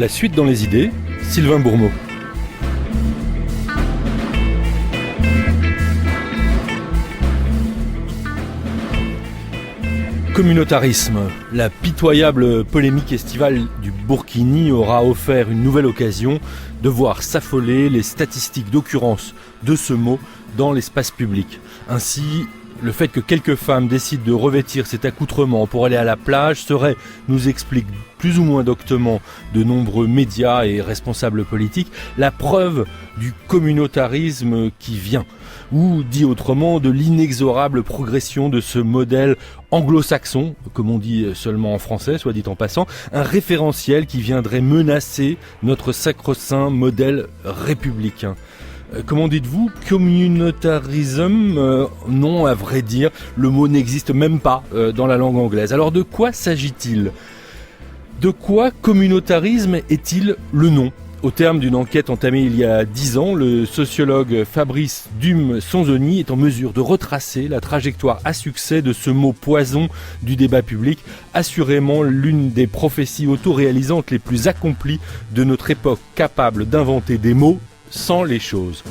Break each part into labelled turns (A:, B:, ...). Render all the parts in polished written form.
A: La suite dans les idées, Sylvain Bourmeau. Communautarisme. La pitoyable polémique estivale du Burkini aura offert une nouvelle occasion de voir s'affoler les statistiques d'occurrence de ce mot dans l'espace public. Ainsi, le fait que quelques femmes décident de revêtir cet accoutrement pour aller à la plage serait, nous expliquent plus ou moins doctement de nombreux médias et responsables politiques, la preuve du communautarisme qui vient. Ou, dit autrement, de l'inexorable progression de ce modèle anglo-saxon, comme on dit seulement en français, soit dit en passant, un référentiel qui viendrait menacer notre sacro-saint modèle républicain. Comment dites-vous? Communautarisme? Non, à vrai dire, le mot n'existe même pas dans la langue anglaise. Alors de quoi s'agit-il? De quoi communautarisme est-il le nom? Au terme d'une enquête entamée il y a 10 ans, le sociologue Fabrice Dume-Sonzoni est en mesure de retracer la trajectoire à succès de ce mot poison du débat public, assurément l'une des prophéties autoréalisantes les plus accomplies de notre époque, capable d'inventer des mots sans les choses.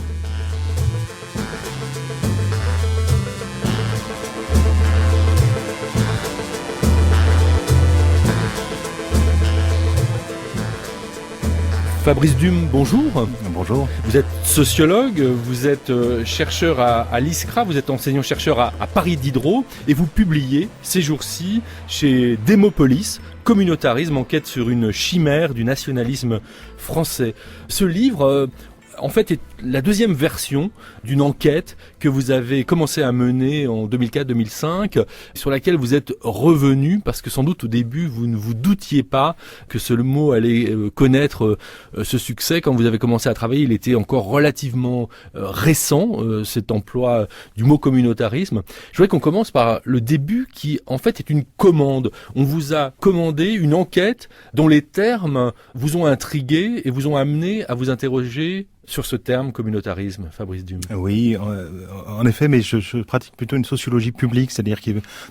A: Fabrice Dume, bonjour.
B: Bonjour.
A: Vous êtes sociologue, vous êtes chercheur à l'ISCRA, vous êtes enseignant-chercheur à Paris Diderot et vous publiez ces jours-ci chez Démopolis, Communautarisme, enquête sur une chimère du nationalisme français. Ce livre, en fait, est la deuxième version d'une enquête que vous avez commencé à mener en 2004-2005, sur laquelle vous êtes revenu, parce que sans doute au début, vous ne vous doutiez pas que ce mot allait connaître ce succès. Quand vous avez commencé à travailler, il était encore relativement récent, cet emploi du mot communautarisme. Je voudrais qu'on commence par le début qui, en fait, est une commande. On vous a commandé une enquête dont les termes vous ont intrigué et vous ont amené à vous interroger sur ce terme communautarisme, Fabrice Dume.
B: Oui, en effet, mais je pratique plutôt une sociologie publique, c'est-à-dire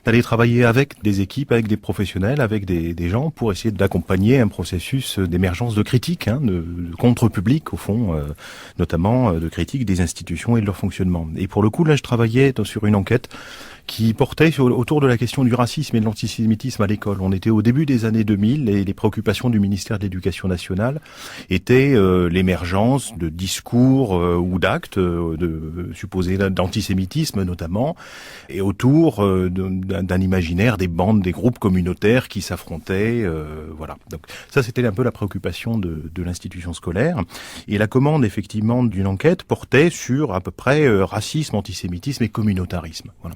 B: d'aller travailler avec des équipes, avec des professionnels, avec des gens pour essayer d'accompagner un processus d'émergence de critique, de contre-public au fond, notamment de critique des institutions et de leur fonctionnement. Et pour le coup, là, je travaillais sur une enquête qui portait autour de la question du racisme et de l'antisémitisme à l'école. On était au début des années 2000 et les préoccupations du ministère de l'Éducation nationale étaient l'émergence de discours ou d'actes supposés d'antisémitisme notamment, et autour d'un imaginaire des bandes, des groupes communautaires qui s'affrontaient. Voilà. Donc ça, c'était un peu la préoccupation de l'institution scolaire. Et la commande, effectivement, d'une enquête portait sur à peu près racisme, antisémitisme et communautarisme. Voilà.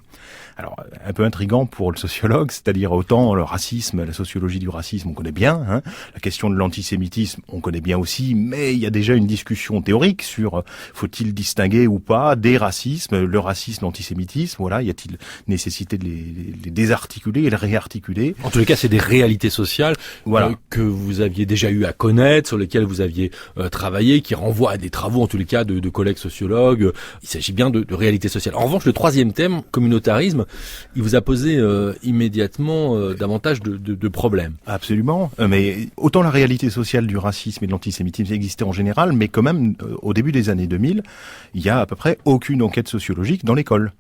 B: Alors, un peu intriguant pour le sociologue, c'est-à-dire autant le racisme, la sociologie du racisme, on connaît bien, la question de l'antisémitisme, on connaît bien aussi, mais il y a déjà une discussion théorique sur faut-il distinguer ou pas des racismes, le racisme, l'antisémitisme, voilà, y a-t-il nécessité de les désarticuler et les réarticuler?
A: En tous les cas, c'est des réalités sociales
B: voilà.
A: Que vous aviez déjà eu à connaître, sur lesquelles vous aviez travaillé, qui renvoient à des travaux, en tous les cas, de collègues sociologues. Il s'agit bien de réalités sociales. En revanche, le troisième thème, communautarisme, il vous a posé immédiatement davantage de problèmes.
B: Absolument, mais autant la réalité sociale du racisme et de l'antisémitisme existait en général, mais quand même, au début des années 2000, il y a à peu près aucune enquête sociologique dans l'école.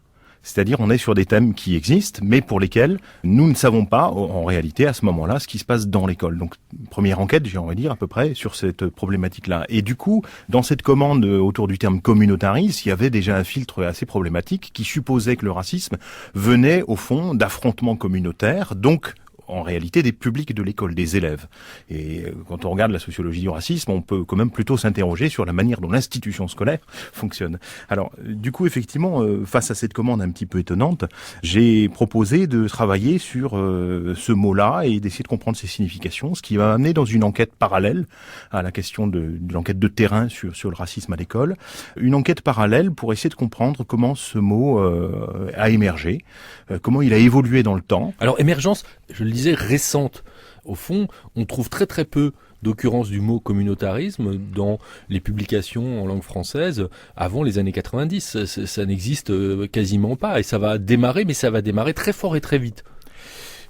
B: C'est-à-dire, on est sur des thèmes qui existent, mais pour lesquels nous ne savons pas, en réalité, à ce moment-là, ce qui se passe dans l'école. Donc, première enquête, j'ai envie de dire, à peu près, sur cette problématique-là. Et du coup, dans cette commande autour du terme communautarisme, il y avait déjà un filtre assez problématique qui supposait que le racisme venait, au fond, d'affrontements communautaires, donc en réalité des publics de l'école, des élèves. Et quand on regarde la sociologie du racisme, on peut quand même plutôt s'interroger sur la manière dont l'institution scolaire fonctionne. Alors, du coup, effectivement, face à cette commande un petit peu étonnante, j'ai proposé de travailler sur ce mot-là et d'essayer de comprendre ses significations, ce qui m'a amené dans une enquête parallèle à la question de l'enquête de terrain sur le racisme à l'école. Une enquête parallèle pour essayer de comprendre comment ce mot a émergé, comment il a évolué dans le temps.
A: Alors, émergence, je le disais, récente. Au fond, on trouve très très peu d'occurrence du mot communautarisme dans les publications en langue française avant les années 90. Ça n'existe quasiment pas et ça va démarrer, mais ça va démarrer très fort et très vite.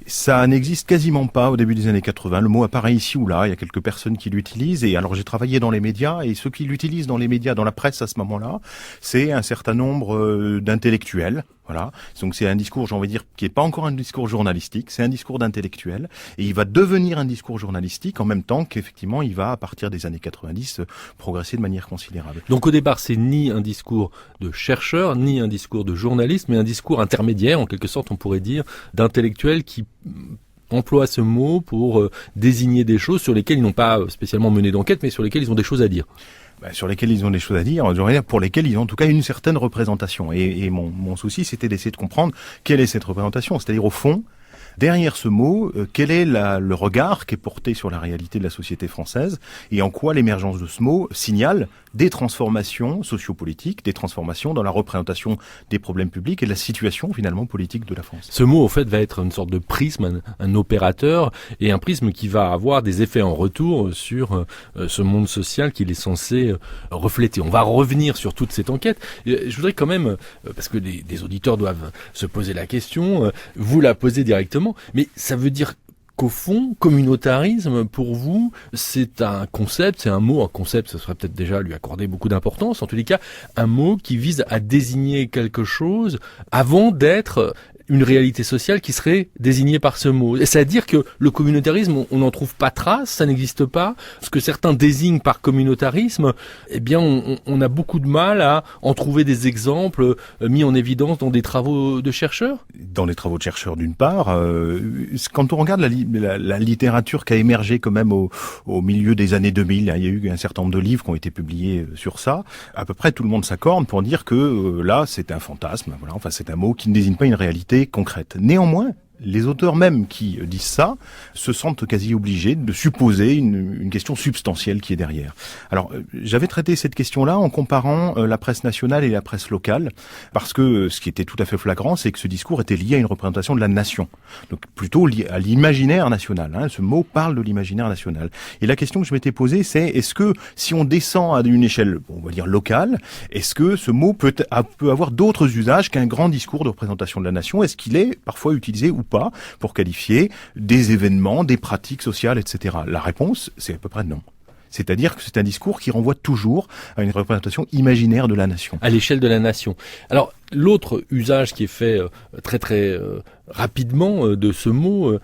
B: Ça n'existe quasiment pas au début des années 80. Le mot apparaît ici ou là. Il y a quelques personnes qui l'utilisent. Et alors, j'ai travaillé dans les médias, et ceux qui l'utilisent dans les médias, dans la presse à ce moment-là, c'est un certain nombre d'intellectuels. Voilà. Donc c'est un discours, j'ai envie de dire, qui est pas encore un discours journalistique, c'est un discours d'intellectuel, et il va devenir un discours journalistique en même temps qu'effectivement il va, à partir des années 90, progresser de manière considérable.
A: Donc au départ, c'est ni un discours de chercheur, ni un discours de journaliste, mais un discours intermédiaire, en quelque sorte, on pourrait dire, d'intellectuels qui emploient ce mot pour désigner des choses sur lesquelles ils n'ont pas spécialement mené d'enquête, mais sur lesquelles ils ont des choses à dire.
B: Sur lesquels ils ont des choses à dire, pour lesquels ils ont en tout cas une certaine représentation. Et mon souci, c'était d'essayer de comprendre quelle est cette représentation. C'est-à-dire, au fond, derrière ce mot, quel est le regard qui est porté sur la réalité de la société française, et en quoi l'émergence de ce mot signale des transformations sociopolitiques, des transformations dans la représentation des problèmes publics et de la situation finalement politique de la France.
A: Ce mot, au fait, va être une sorte de prisme, un opérateur, et un prisme qui va avoir des effets en retour sur ce monde social qu'il est censé refléter. On va revenir sur toute cette enquête. Je voudrais quand même, parce que des auditeurs doivent se poser la question, vous la posez directement, mais ça veut dire qu'au fond, communautarisme, pour vous, c'est un concept, c'est un mot, un concept, ça serait peut-être déjà lui accorder beaucoup d'importance, en tous les cas, un mot qui vise à désigner quelque chose avant d'être une réalité sociale qui serait désignée par ce mot. Et c'est-à-dire que le communautarisme, on n'en trouve pas trace, ça n'existe pas. Ce que certains désignent par communautarisme, eh bien, on a beaucoup de mal à en trouver des exemples mis en évidence dans des travaux de chercheurs.
B: Dans les travaux de chercheurs, d'une part. Quand on regarde la littérature qui a émergé quand même au milieu des années 2000, il y a eu un certain nombre de livres qui ont été publiés sur ça. À peu près tout le monde s'accorde pour dire que là, c'est un fantasme. Voilà, enfin, c'est un mot qui ne désigne pas une réalité concrète. Néanmoins, les auteurs même qui disent ça se sentent quasi obligés de supposer une question substantielle qui est derrière. Alors, j'avais traité cette question-là en comparant la presse nationale et la presse locale, parce que ce qui était tout à fait flagrant, c'est que ce discours était lié à une représentation de la nation, donc plutôt lié à l'imaginaire national. Ce mot parle de l'imaginaire national. Et la question que je m'étais posée, c'est est-ce que si on descend à une échelle, on va dire locale, est-ce que ce mot peut avoir d'autres usages qu'un grand discours de représentation de la nation? Est-ce qu'il est parfois utilisé ou pas pour qualifier des événements, des pratiques sociales, etc. La réponse, c'est à peu près non. C'est-à-dire que c'est un discours qui renvoie toujours à une représentation imaginaire de la nation.
A: À l'échelle de la nation. Alors, l'autre usage qui est fait très très rapidement de ce mot,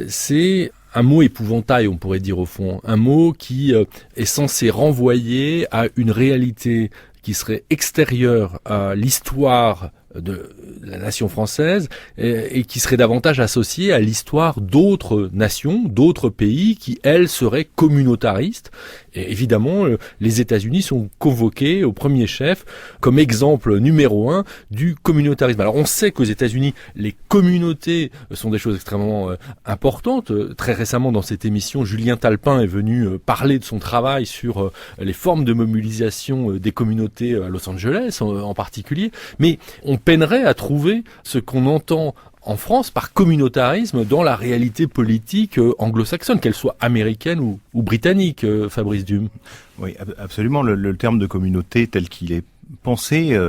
A: c'est un mot épouvantail, on pourrait dire au fond. Un mot qui est censé renvoyer à une réalité qui serait extérieure à l'histoire de la nation française et qui serait davantage associée à l'histoire d'autres nations, d'autres pays qui, elles, seraient communautaristes. Et évidemment, les États-Unis sont convoqués au premier chef comme exemple numéro 1 du communautarisme. Alors on sait qu'aux États-Unis, les communautés sont des choses extrêmement importantes. Très récemment, dans cette émission, Julien Talpin est venu parler de son travail sur les formes de mobilisation des communautés à Los Angeles en particulier. Mais on peinerait à trouver ce qu'on entend en France par communautarisme dans la réalité politique anglo-saxonne, qu'elle soit américaine ou britannique, Fabrice Dume.
B: Oui, absolument. Le terme de communauté tel qu'il est pensé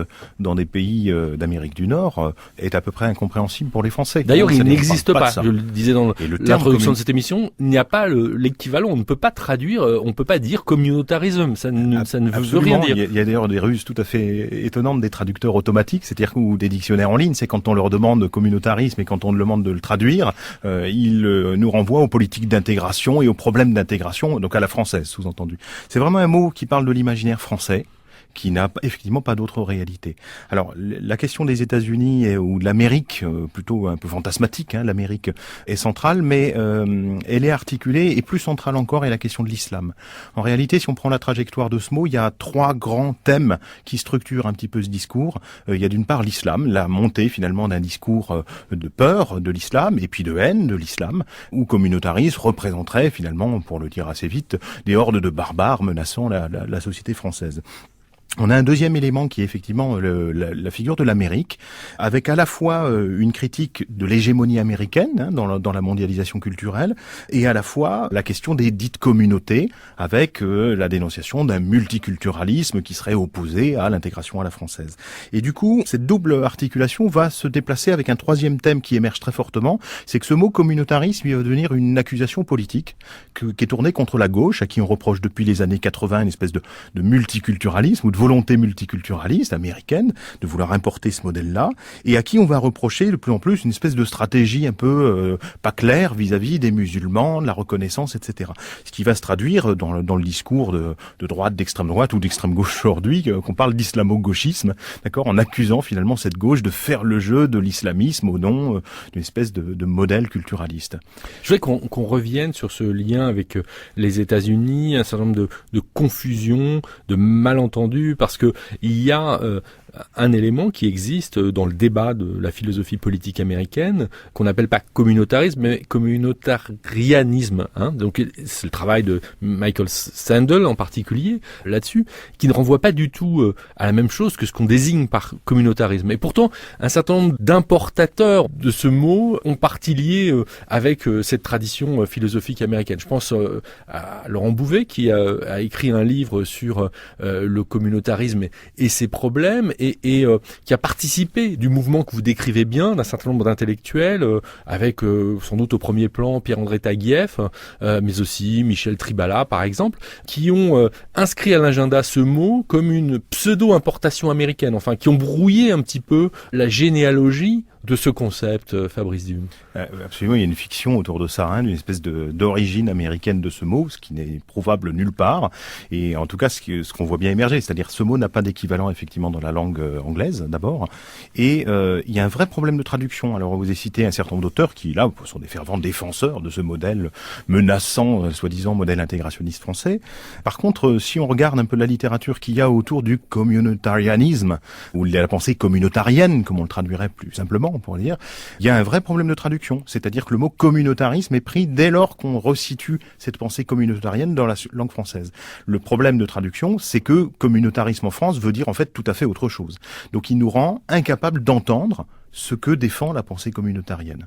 B: dans des pays d'Amérique du Nord est à peu près incompréhensible pour les Français.
A: D'ailleurs, il n'existe pas. Je le disais dans l'introduction de cette émission, il n'y a pas l'équivalent. On ne peut pas traduire, on ne peut pas dire communautarisme. Ça ne veut rien dire.
B: Il y a d'ailleurs des ruses tout à fait étonnantes des traducteurs automatiques, c'est-à-dire ou des dictionnaires en ligne. C'est quand on leur demande communautarisme et quand on leur demande de le traduire, ils nous renvoient aux politiques d'intégration et aux problèmes d'intégration, donc à la française, sous-entendu. C'est vraiment un mot qui parle de l'imaginaire français, qui n'a effectivement pas d'autre réalité. Alors, la question des États-Unis ou de l'Amérique, plutôt un peu fantasmatique, l'Amérique est centrale, mais elle est articulée, et plus centrale encore est la question de l'islam. En réalité, si on prend la trajectoire de ce mot, il y a trois grands thèmes qui structurent un petit peu ce discours. Il y a d'une part l'islam, la montée finalement d'un discours de peur de l'islam, et puis de haine de l'islam, où communautarisme représenterait finalement, pour le dire assez vite, des hordes de barbares menaçant la société française. On a un deuxième élément qui est effectivement la figure de l'Amérique, avec à la fois une critique de l'hégémonie américaine dans la mondialisation culturelle, et à la fois la question des dites communautés, avec la dénonciation d'un multiculturalisme qui serait opposé à l'intégration à la française. Et du coup, cette double articulation va se déplacer avec un troisième thème qui émerge très fortement, c'est que ce mot communautarisme va devenir une accusation politique qui est tournée contre la gauche, à qui on reproche depuis les années 80 une espèce de multiculturalisme ou de volonté multiculturaliste américaine de vouloir importer ce modèle-là, et à qui on va reprocher de plus en plus une espèce de stratégie un peu pas claire vis-à-vis des musulmans, de la reconnaissance, etc. Ce qui va se traduire dans le discours de droite, d'extrême droite ou d'extrême gauche aujourd'hui, qu'on parle d'islamo-gauchisme, d'accord, en accusant finalement cette gauche de faire le jeu de l'islamisme au nom d'une espèce de modèle culturaliste.
A: Je voudrais qu'on revienne sur ce lien avec les États-Unis, un certain nombre de confusions, de malentendus, parce que il y a un élément qui existe dans le débat de la philosophie politique américaine, qu'on n'appelle pas communautarisme, mais communautarianisme. Donc c'est le travail de Michael Sandel en particulier là-dessus, qui ne renvoie pas du tout à la même chose que ce qu'on désigne par communautarisme. Et pourtant, un certain nombre d'importateurs de ce mot ont partie liée avec cette tradition philosophique américaine. Je pense à Laurent Bouvet, qui a écrit un livre sur le communautarisme et ses problèmes, et qui a participé du mouvement que vous décrivez bien, d'un certain nombre d'intellectuels, avec sans doute au premier plan Pierre-André Taguieff, mais aussi Michel Tribala par exemple, qui ont inscrit à l'agenda ce mot comme une pseudo-importation américaine, enfin qui ont brouillé un petit peu la généalogie de ce concept, Fabrice Dume.
B: Absolument, il y a une fiction autour de ça, d'une espèce d'origine américaine de ce mot, ce qui n'est prouvable nulle part, et en tout cas ce qu'on voit bien émerger, c'est-à-dire ce mot n'a pas d'équivalent effectivement dans la langue anglaise d'abord, et il y a un vrai problème de traduction. Alors vous avez cité un certain nombre d'auteurs qui là sont des fervents défenseurs de ce modèle menaçant, soi-disant modèle intégrationniste français. Par contre, si on regarde un peu la littérature qu'il y a autour du communautarianisme, ou de la pensée communautarienne, comme on le traduirait plus simplement, on pourrait dire, il y a un vrai problème de traduction. C'est-à-dire que le mot communautarisme est pris dès lors qu'on resitue cette pensée communautarienne dans la langue française. Le problème de traduction, c'est que communautarisme en France veut dire en fait tout à fait autre chose. Donc il nous rend incapables d'entendre ce que défend la pensée communautarienne.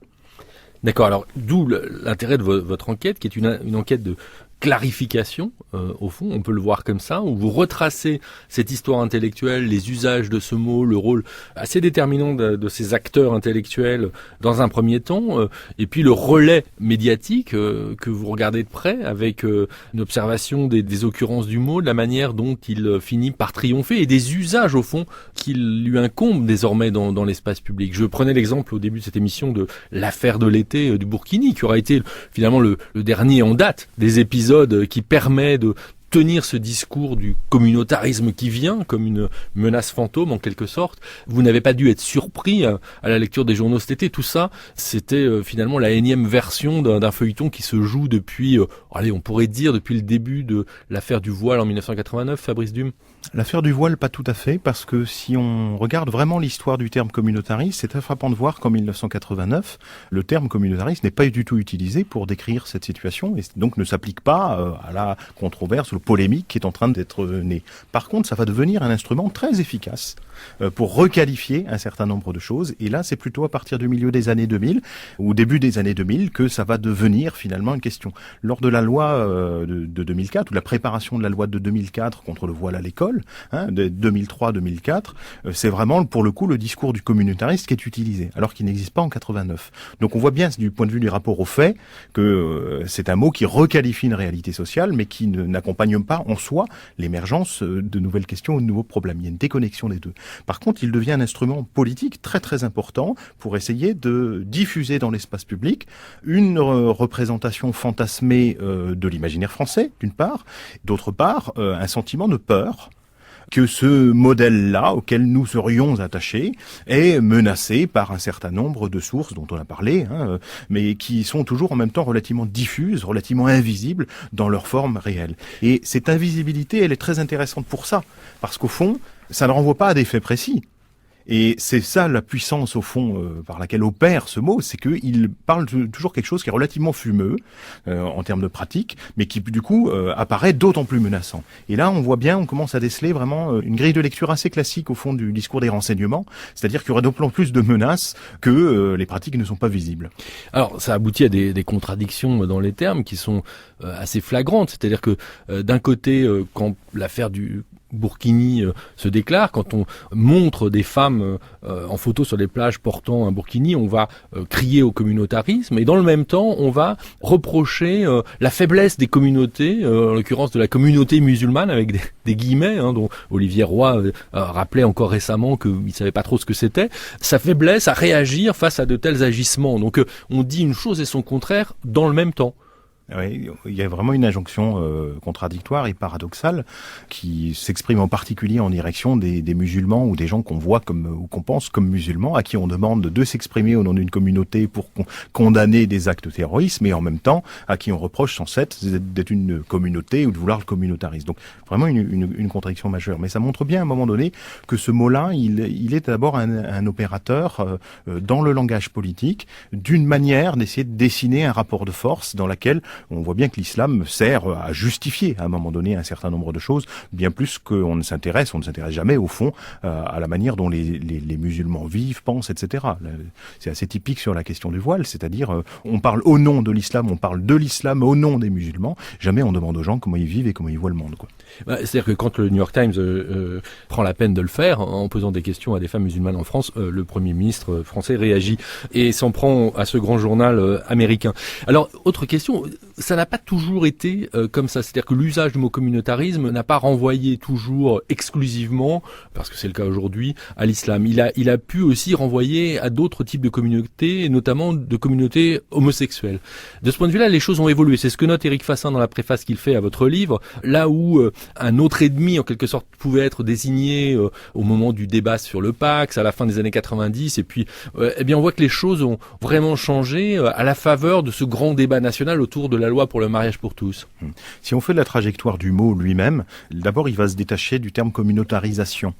A: D'accord, alors d'où l'intérêt de votre enquête, qui est une enquête de clarification, au fond, on peut le voir comme ça, où vous retracez cette histoire intellectuelle, les usages de ce mot, le rôle assez déterminant de ces acteurs intellectuels dans un premier temps, et puis le relais médiatique que vous regardez de près, avec une observation des occurrences du mot, de la manière dont il finit par triompher, et des usages, au fond, qu'il lui incombe désormais dans l'espace public. Je prenais l'exemple au début de cette émission de l'affaire de l'été du Burkini, qui aura été finalement le dernier en date des épisodes qui permet de tenir ce discours du communautarisme qui vient comme une menace fantôme en quelque sorte. Vous n'avez pas dû être surpris à la lecture des journaux cet été. Tout ça, c'était finalement la énième version d'un feuilleton qui se joue depuis, on pourrait dire depuis le début de l'affaire du voile en 1989, Fabrice Dume.
B: L'affaire du voile, pas tout à fait, parce que si on regarde vraiment l'histoire du terme communautariste, c'est très frappant de voir qu'en 1989, le terme communautariste n'est pas du tout utilisé pour décrire cette situation, et donc ne s'applique pas à la controverse, aux polémiques qui est en train d'être née. Par contre, ça va devenir un instrument très efficace pour requalifier un certain nombre de choses, et là, c'est plutôt à partir du milieu des années 2000, ou début des années 2000, que ça va devenir finalement une question. Lors de la loi de 2004, ou de la préparation de la loi de 2004 contre le voile à l'école, de 2003-2004, c'est vraiment pour le coup le discours du communautariste qui est utilisé, alors qu'il n'existe pas en 89. Donc on voit bien du point de vue du rapport aux faits que c'est un mot qui requalifie une réalité sociale, mais qui n'accompagne pas en soi l'émergence de nouvelles questions ou de nouveaux problèmes. Il y a une déconnexion des deux. Par contre, il devient un instrument politique très très important pour essayer de diffuser dans l'espace public une représentation fantasmée de l'imaginaire français, d'une part, d'autre part, un sentiment de peur que ce modèle-là, auquel nous serions attachés, est menacé par un certain nombre de sources dont on a parlé, mais qui sont toujours en même temps relativement diffuses, relativement invisibles dans leur forme réelle. Et cette invisibilité, elle est très intéressante pour ça, parce qu'au fond, ça ne renvoie pas à des faits précis. Et c'est ça la puissance au fond par laquelle opère ce mot, c'est qu'il parle toujours quelque chose qui est relativement fumeux en termes de pratique, mais qui du coup apparaît d'autant plus menaçant. Et là on voit bien, on commence à déceler vraiment une grille de lecture assez classique au fond du discours des renseignements, c'est-à-dire qu'il y aurait d'autant plus de menaces que les pratiques ne sont pas visibles.
A: Alors ça aboutit à des contradictions dans les termes qui sont assez flagrantes, c'est-à-dire que d'un côté, quand l'affaire du burkini se déclare, quand on montre des femmes en photo sur les plages portant un burkini, on va crier au communautarisme, et dans le même temps on va reprocher la faiblesse des communautés, en l'occurrence de la communauté musulmane avec des guillemets, dont Olivier Roy rappelait encore récemment qu'il ne savait pas trop ce que c'était, sa faiblesse à réagir face à de tels agissements. Donc on dit une chose et son contraire dans le même temps.
B: Oui, il y a vraiment une injonction contradictoire et paradoxale qui s'exprime en particulier en direction des musulmans ou des gens qu'on voit ou qu'on pense comme musulmans, à qui on demande de s'exprimer au nom d'une communauté pour condamner des actes de terrorisme, et en même temps à qui on reproche sans cesse d'être une communauté ou de vouloir le communautarisme. Donc vraiment une contradiction majeure. Mais ça montre bien à un moment donné que ce mot-là, il est d'abord un opérateur dans le langage politique d'une manière d'essayer de dessiner un rapport de force dans laquelle on voit bien que l'islam sert à justifier à un moment donné un certain nombre de choses, bien plus qu'on ne s'intéresse jamais au fond à la manière dont les musulmans vivent, pensent, etc. C'est assez typique sur la question du voile, c'est-à-dire on parle au nom de l'islam, on parle de l'islam au nom des musulmans, jamais on demande aux gens comment ils vivent et comment ils voient le monde, quoi.
A: C'est-à-dire que quand le New York Times prend la peine de le faire, en posant des questions à des femmes musulmanes en France, le Premier ministre français réagit et s'en prend à ce grand journal américain. Alors, autre question, ça n'a pas toujours été comme ça, c'est-à-dire que l'usage du mot communautarisme n'a pas renvoyé toujours exclusivement, parce que c'est le cas aujourd'hui, à l'islam. Il a pu aussi renvoyer à d'autres types de communautés, et notamment de communautés homosexuelles. De ce point de vue-là, les choses ont évolué. C'est ce que note Éric Fassin dans la préface qu'il fait à votre livre, là où un autre ennemi, en quelque sorte, pouvait être désigné au moment du débat sur le Pacs, à la fin des années 90, et puis, eh bien, on voit que les choses ont vraiment changé à la faveur de ce grand débat national autour de la loi pour le mariage pour tous.
B: Si on fait de la trajectoire du mot lui-même, d'abord il va se détacher du terme communautarisation,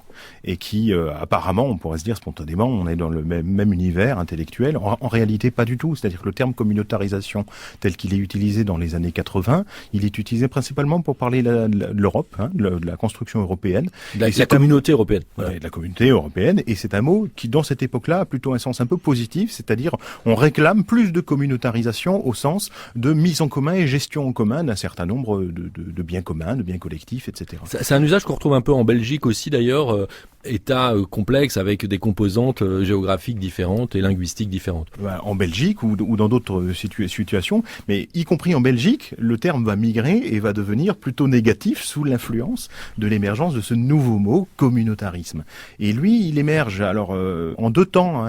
B: et qui apparemment, on pourrait se dire spontanément, on est dans le même univers intellectuel. En réalité, pas du tout. C'est-à-dire que le terme communautarisation, tel qu'il est utilisé dans les années 80, il est utilisé principalement pour parler de l'Europe, de la construction européenne.
A: La communauté européenne.
B: Voilà. De la communauté européenne. Et c'est un mot qui, dans cette époque-là, a plutôt un sens un peu positif, c'est-à-dire on réclame plus de communautarisation au sens de mise en commun et gestion en commun d'un certain nombre de biens communs, de biens collectifs, etc.
A: C'est un usage qu'on retrouve un peu en Belgique aussi d'ailleurs, État complexe avec des composantes géographiques différentes et linguistiques différentes.
B: En Belgique ou dans d'autres situations, mais y compris en Belgique, le terme va migrer et va devenir plutôt négatif sous l'influence de l'émergence de ce nouveau mot, communautarisme. Et lui, il émerge alors en deux temps.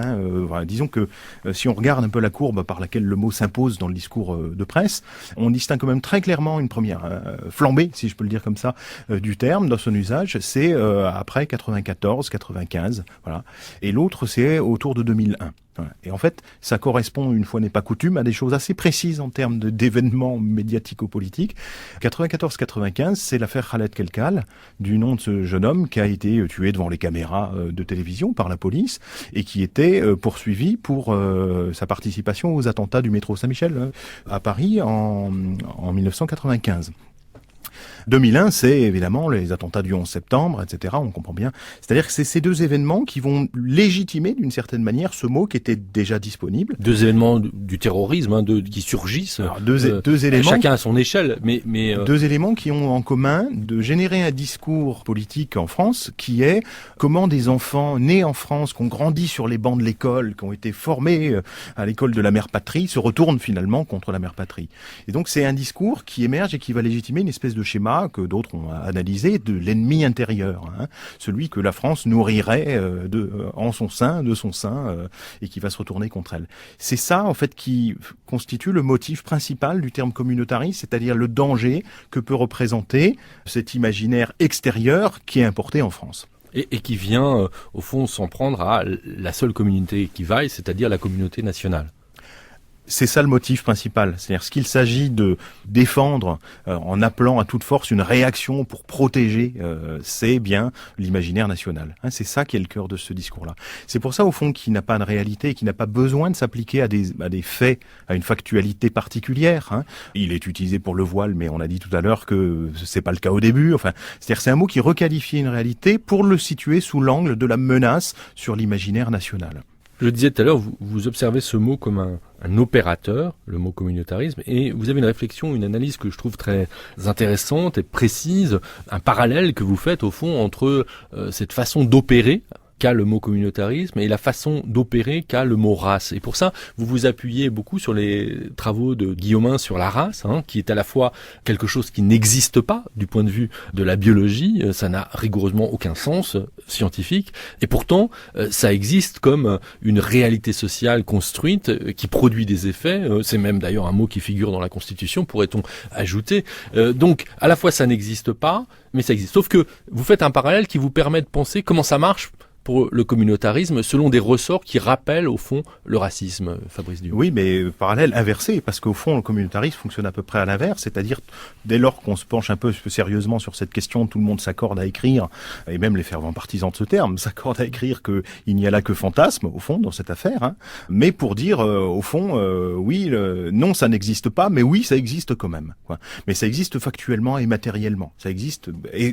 B: Disons que si on regarde un peu la courbe par laquelle le mot s'impose dans le discours de presse, on distingue quand même très clairement une première flambée, si je peux le dire comme ça, du terme dans son usage. C'est après 95, voilà. Et l'autre, c'est autour de 2001. Voilà. Et en fait, ça correspond, une fois n'est pas coutume, à des choses assez précises en termes d'événements médiatico-politiques. 94-95, c'est l'affaire Khaled Kelkal, du nom de ce jeune homme qui a été tué devant les caméras de télévision par la police et qui était poursuivi pour sa participation aux attentats du métro Saint-Michel à Paris en 1995. 2001, c'est évidemment les attentats du 11 septembre, etc. On comprend bien. C'est-à-dire que c'est ces deux événements qui vont légitimer d'une certaine manière ce mot qui était déjà disponible.
A: Deux événements du terrorisme qui surgissent.
B: Alors, deux éléments.
A: Chacun à son échelle, mais
B: deux éléments qui ont en commun de générer un discours politique en France qui est comment des enfants nés en France, qui ont grandi sur les bancs de l'école, qui ont été formés à l'école de la mère patrie, se retournent finalement contre la mère patrie. Et donc c'est un discours qui émerge et qui va légitimer une espèce de schéma que d'autres ont analysé de l'ennemi intérieur, celui que la France nourrirait en son sein, de son sein, et qui va se retourner contre elle. C'est ça en fait qui constitue le motif principal du terme communautariste, c'est-à-dire le danger que peut représenter cet imaginaire extérieur qui est importé en France.
A: Et qui vient au fond s'en prendre à la seule communauté qui vaille, c'est-à-dire la communauté nationale.
B: C'est ça le motif principal. C'est-à-dire ce qu'il s'agit de défendre en appelant à toute force une réaction pour protéger, c'est bien l'imaginaire national. C'est ça qui est le cœur de ce discours-là. C'est pour ça, au fond, qu'il n'a pas de réalité et qu'il n'a pas besoin de s'appliquer à des faits, à une factualité particulière. Il est utilisé pour le voile, mais on a dit tout à l'heure que c'est pas le cas au début. Enfin, c'est-à-dire c'est un mot qui requalifie une réalité pour le situer sous l'angle de la menace sur l'imaginaire national.
A: Je le disais tout à l'heure, vous observez ce mot comme un opérateur, le mot communautarisme, et vous avez une réflexion, une analyse que je trouve très intéressante et précise, un parallèle que vous faites au fond entre cette façon d'opérer qu'a le mot communautarisme et la façon d'opérer qu'a le mot race. Et pour ça, vous vous appuyez beaucoup sur les travaux de Guillaumin sur la race, qui est à la fois quelque chose qui n'existe pas du point de vue de la biologie, ça n'a rigoureusement aucun sens scientifique, et pourtant ça existe comme une réalité sociale construite qui produit des effets, c'est même d'ailleurs un mot qui figure dans la Constitution, pourrait-on ajouter. Donc à la fois ça n'existe pas, mais ça existe. Sauf que vous faites un parallèle qui vous permet de penser comment ça marche pour le communautarisme, selon des ressorts qui rappellent au fond le racisme, Fabrice Dion.
B: Oui, mais parallèle inversé, parce qu'au fond, le communautarisme fonctionne à peu près à l'inverse, c'est-à-dire dès lors qu'on se penche un peu sérieusement sur cette question, tout le monde s'accorde à écrire, et même les fervents partisans de ce terme s'accordent à écrire qu'il n'y a là que fantasme, au fond, dans cette affaire, mais pour dire, au fond, oui, non, ça n'existe pas, mais oui, ça existe quand même. Mais ça existe factuellement et matériellement. Ça existe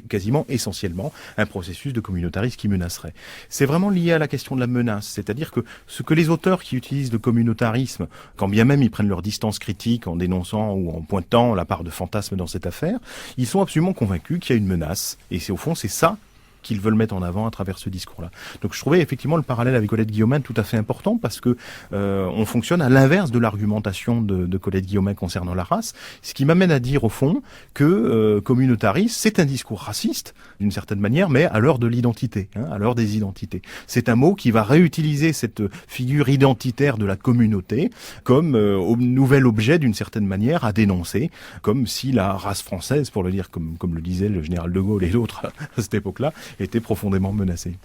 B: quasiment essentiellement un processus de communautarisme qui menacerait. C'est vraiment lié à la question de la menace, c'est-à-dire que ce que les auteurs qui utilisent le communautarisme, quand bien même ils prennent leur distance critique en dénonçant ou en pointant la part de fantasme dans cette affaire, ils sont absolument convaincus qu'il y a une menace, et au fond c'est ça qu'ils veulent mettre en avant à travers ce discours-là. Donc je trouvais effectivement le parallèle avec Colette Guillaumin tout à fait important parce que on fonctionne à l'inverse de l'argumentation de Colette Guillaumin concernant la race, ce qui m'amène à dire au fond que communautarisme, c'est un discours raciste d'une certaine manière, mais à l'heure de l'identité, à l'heure des identités. C'est un mot qui va réutiliser cette figure identitaire de la communauté comme nouvel objet d'une certaine manière à dénoncer, comme si la race française, pour le dire comme le disait le général de Gaulle et l'autre à cette époque-là, était profondément menacée.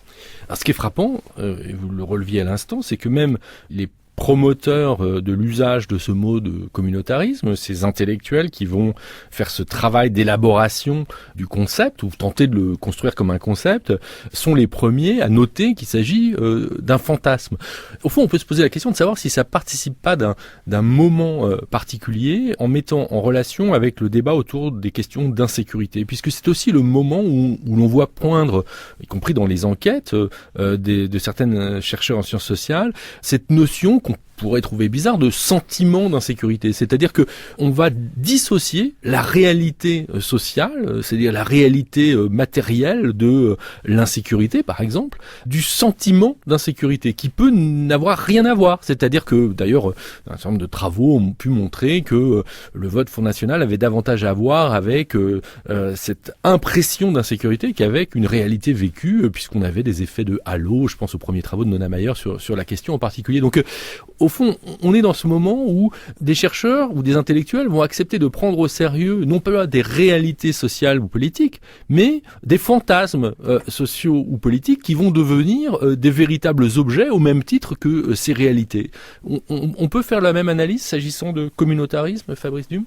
A: Alors, ce qui est frappant, et vous le releviez à l'instant, c'est que même les promoteurs de l'usage de ce mot de communautarisme, ces intellectuels qui vont faire ce travail d'élaboration du concept ou tenter de le construire comme un concept, sont les premiers à noter qu'il s'agit d'un fantasme. Au fond, on peut se poser la question de savoir si ça participe pas d'un moment particulier en mettant en relation avec le débat autour des questions d'insécurité, puisque c'est aussi le moment où l'on voit poindre, y compris dans les enquêtes de certains chercheurs en sciences sociales, cette notion qu'on pourrait trouver bizarre de sentiment d'insécurité. C'est-à-dire que on va dissocier la réalité sociale, c'est-à-dire la réalité matérielle de l'insécurité, par exemple, du sentiment d'insécurité, qui peut n'avoir rien à voir. C'est-à-dire que, d'ailleurs, un certain nombre de travaux ont pu montrer que le vote Front National avait davantage à voir avec cette impression d'insécurité qu'avec une réalité vécue, puisqu'on avait des effets de halo, je pense aux premiers travaux de Nona Mayer sur la question en particulier. Donc, au fond, on est dans ce moment où des chercheurs ou des intellectuels vont accepter de prendre au sérieux non pas des réalités sociales ou politiques, mais des fantasmes sociaux ou politiques qui vont devenir des véritables objets au même titre que ces réalités. On peut faire la même analyse s'agissant de communautarisme, Fabrice Dion ?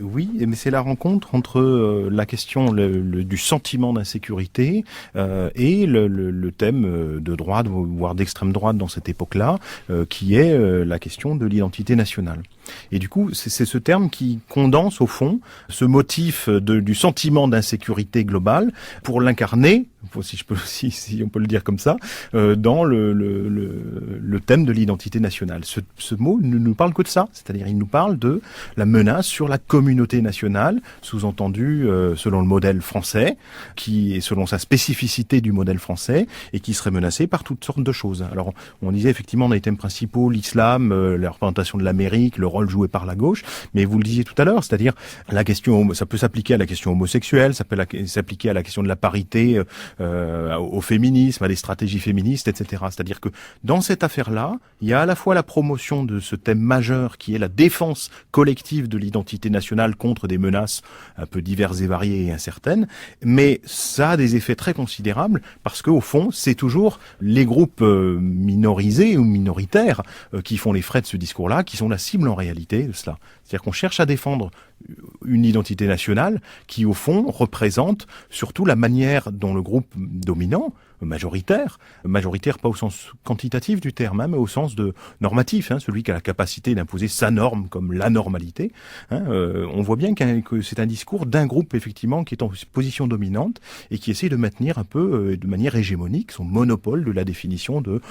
B: Oui, mais c'est la rencontre entre la question du sentiment d'insécurité et le thème de droite, voire d'extrême droite dans cette époque-là, qui est la question de l'identité nationale. Et du coup, c'est ce terme qui condense au fond ce motif du sentiment d'insécurité globale pour l'incarner, si on peut le dire comme ça, dans le thème de l'identité nationale. Ce mot ne nous parle que de ça, c'est-à-dire il nous parle de la menace sur la communauté nationale, sous-entendu selon le modèle français, qui est selon sa spécificité du modèle français, et qui serait menacée par toutes sortes de choses. Alors, on disait effectivement dans les thèmes principaux, l'islam, la représentation de l'Amérique, l'Europe, rôle joué par la gauche. Mais vous le disiez tout à l'heure, c'est-à-dire la question, ça peut s'appliquer à la question homosexuelle, ça peut s'appliquer à la question de la parité, au féminisme, à des stratégies féministes, etc. C'est-à-dire que dans cette affaire-là, il y a à la fois la promotion de ce thème majeur qui est la défense collective de l'identité nationale contre des menaces un peu diverses et variées et incertaines, mais ça a des effets très considérables parce qu'au fond, c'est toujours les groupes minorisés ou minoritaires qui font les frais de ce discours-là, qui sont la cible en réalité de cela. C'est-à-dire qu'on cherche à défendre une identité nationale qui, au fond, représente surtout la manière dont le groupe dominant, majoritaire pas au sens quantitatif du terme, mais au sens de normatif, celui qui a la capacité d'imposer sa norme comme la normalité. On voit bien que c'est un discours d'un groupe, effectivement, qui est en position dominante et qui essaie de maintenir un peu, de manière hégémonique, son monopole de la définition de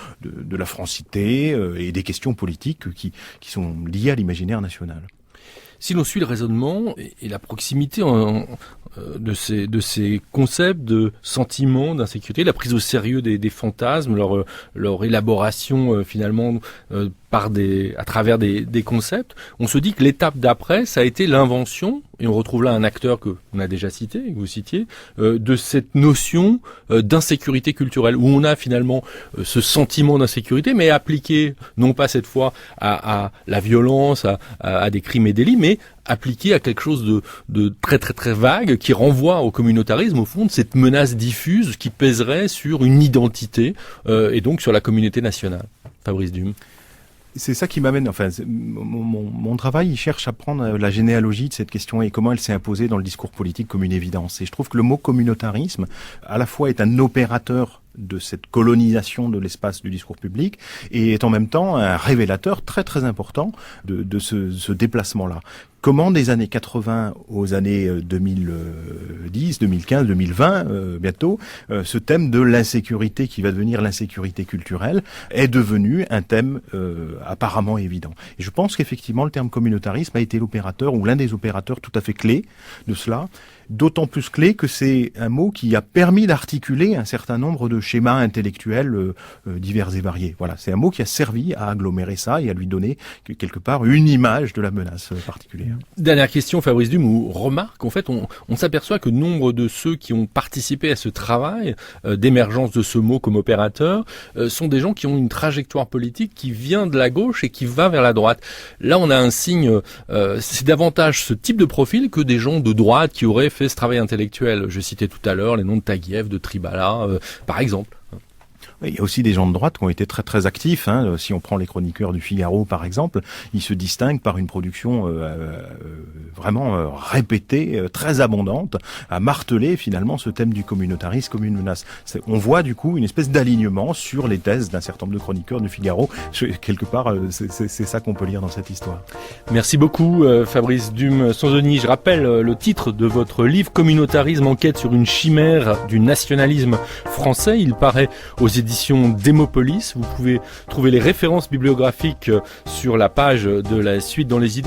B: la francité et des questions politiques qui sont liées à l'imaginaire national.
A: Si l'on suit le raisonnement et la proximité de ces concepts de sentiments d'insécurité, la prise au sérieux des fantasmes, leur élaboration finalement à travers des concepts, on se dit que l'étape d'après, ça a été l'invention, et on retrouve là un acteur que on a déjà cité, que vous citiez, de cette notion d'insécurité culturelle, où on a finalement ce sentiment d'insécurité, mais appliqué non pas cette fois à la violence, à des crimes et délits, mais appliqué à quelque chose de très très très vague, qui renvoie au communautarisme, au fond, de cette menace diffuse qui pèserait sur une identité, et donc sur la communauté nationale. Fabrice Dume.
B: C'est ça qui m'amène, mon travail, il cherche à prendre la généalogie de cette question et comment elle s'est imposée dans le discours politique comme une évidence. Et je trouve que le mot communautarisme, à la fois est un opérateur de cette colonisation de l'espace du discours public et est en même temps un révélateur très très important de ce déplacement-là. Comment des années 80 aux années 2010, 2015, 2020, bientôt, ce thème de l'insécurité qui va devenir l'insécurité culturelle est devenu un thème apparemment évident. Et je pense qu'effectivement le terme communautarisme a été l'opérateur ou l'un des opérateurs tout à fait clés de cela. D'autant plus clé que c'est un mot qui a permis d'articuler un certain nombre de schémas intellectuels divers et variés. Voilà, c'est un mot qui a servi à agglomérer ça et à lui donner quelque part une image de la menace particulière.
A: Dernière question, Fabrice Dume, ou remarque, en fait, on s'aperçoit que nombre de ceux qui ont participé à ce travail d'émergence de ce mot comme opérateur sont des gens qui ont une trajectoire politique qui vient de la gauche et qui va vers la droite. Là, on a un signe, c'est davantage ce type de profil que des gens de droite qui auraient fait ce travail intellectuel. Je citais tout à l'heure les noms de Taguieff, de Tribala, par exemple.
B: Il y a aussi des gens de droite qui ont été très très actifs. Si on prend les chroniqueurs du Figaro par exemple, ils se distinguent par une production vraiment répétée, très abondante, à marteler finalement ce thème du communautarisme comme une menace. On voit du coup une espèce d'alignement sur les thèses d'un certain nombre de chroniqueurs du Figaro. Quelque part, c'est ça qu'on peut lire dans cette histoire.
A: Merci beaucoup Fabrice Dume-Sanzoni. Je rappelle le titre de votre livre, Communautarisme, enquête sur une chimère du nationalisme français. Il paraît aux éditions Démopolis. Vous pouvez trouver les références bibliographiques sur la page de la suite dans les idées.